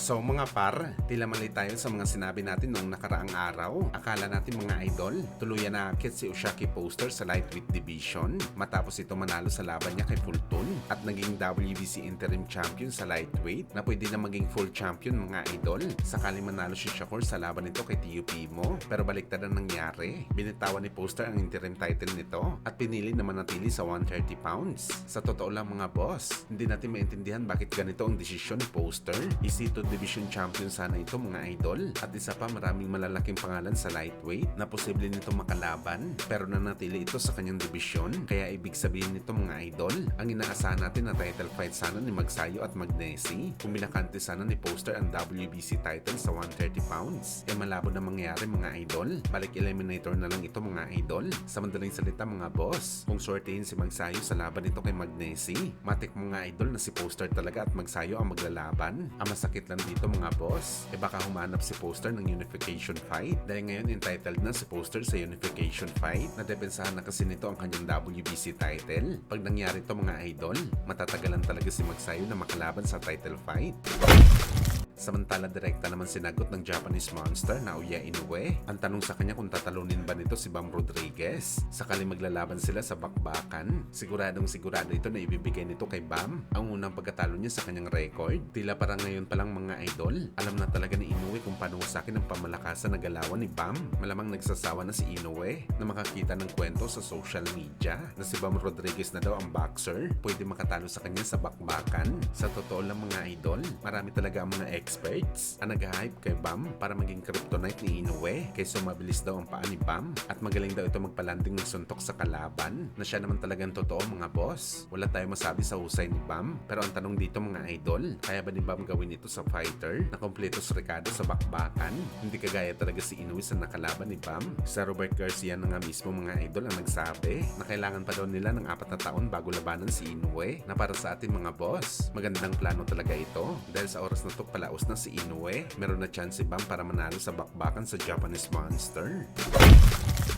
So mga par, tila mali tayo sa mga sinabi natin noong nakaraang araw. Akala natin mga idol, tuluyan na akit si Ushaki Poster sa lightweight division matapos ito manalo sa laban niya kay Fulton at naging WBC interim champion sa lightweight na pwede na maging full champion mga idol sakaling manalo si Shakur sa laban nito kay Teofimo. Pero baliktad ang nangyari. Binitawan ni Poster ang interim title nito at pinili na manatili sa 130 pounds. Sa totoo lang mga boss, hindi natin maintindihan bakit ganito ang desisyon ni Poster. Isito division champion sana ito mga idol at isa pa maraming malalaking pangalan sa lightweight na posible nito makalaban pero nanatili ito sa kanyang division kaya ibig sabihin nito mga idol ang inaasahan natin na title fight sana ni Magsayo at Magnesi kung binakante sana ni Poster ang WBC title sa 130 pounds malabo na mangyari mga idol balik eliminator na lang ito mga idol sa madaling salita mga boss kung sortehin si Magsayo sa laban nito kay Magnesi matik mga idol na si Poster talaga at Magsayo ang maglalaban ang masakit lang dito mga boss baka humanap si Poster ng unification fight dahil ngayon entitled na si Poster sa unification fight na depensahan na kasi nito ang kanyang WBC title pag nangyari to mga idol matatagalan talaga si Magsayo na makalaban sa title fight. Samantala direkta naman sinagot ng Japanese Monster na Naoya Inoue ang tanong sa kanya kung tatalunin ba nito si Bam Rodriguez sakaling maglalaban sila sa bakbakan. Siguradong sigurado ito na ibibigay nito kay Bam ang unang pagkatalo niya sa kanyang record. Tila parang ngayon palang mga idol alam na talaga ni Inoue kung paano usakin ang pamalakasan na galawan ni Bam. Malamang nagsasawa na si Inoue na makakita ng kwento sa social media na si Bam Rodriguez na daw ang boxer pwede makatalo sa kanya sa bakbakan. Sa totoo lang mga idol marami talaga ang mga experts ang nag-hype kay Bam para maging kryptonite ni Inoue kaysa mabilis daw ang paa ni Bam at magaling daw ito magpalanding ng suntok sa kalaban na siya naman talagang totoo mga boss. Wala tayong masabi sa husay ni Bam pero ang tanong dito mga idol kaya ba ni Bam gawin ito sa fighter na kompleto sa rekado sa bakbakan? Hindi kagaya talaga si Inoue sa nakalaban ni Bam. Sa Robert Garcia na nga mismo mga idol ang nagsabi na kailangan pa daw nila ng 4 na taon bago labanan si Inoue na para sa atin mga boss magandang plano talaga ito dahil sa oras na to palaos na si Inoue, meron na chance si Bam para manalo sa bakbakan sa Japanese Monster.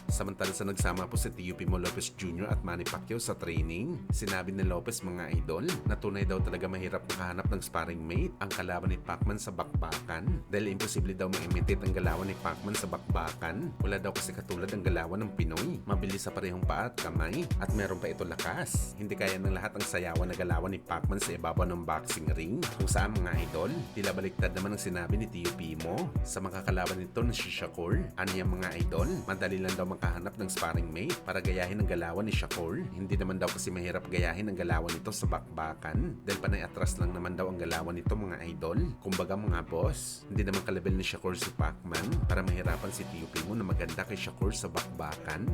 Samantala sa nagsama po si Teofimo Lopez Jr. at Manny Pacquiao sa training, sinabi ni Lopez mga idol na tunay daw talaga mahirap makahanap ng sparring mate ang kalaban ni Pacman sa bakbakan dahil imposible daw ma-imitate ang galawan ni Pacman sa bakbakan. Wala daw kasi katulad ang galawan ng Pinoy, mabilis sa parehong paa at kamay at meron pa ito lakas. Hindi kaya ng lahat ang sayawan na galawan ni Pacman sa ibabaw ng boxing ring. Kung saan mga idol, tila baliktad naman ang sinabi ni Teofimo sa mga kalaban nito na si Shakur. Ano yung mga idol? Madali lang daw makahanap ng sparring mate para gayahin ang galawan ni Shakur. Hindi naman daw kasi mahirap gayahin ang galawan nito sa bakbakan dahil panay atras lang naman daw ang galawan nito mga idol. Kumbaga mga boss, hindi naman kalabel ni Shakur si Pacman para mahirapan si Teofimo na maganda kay Shakur sa bakbakan.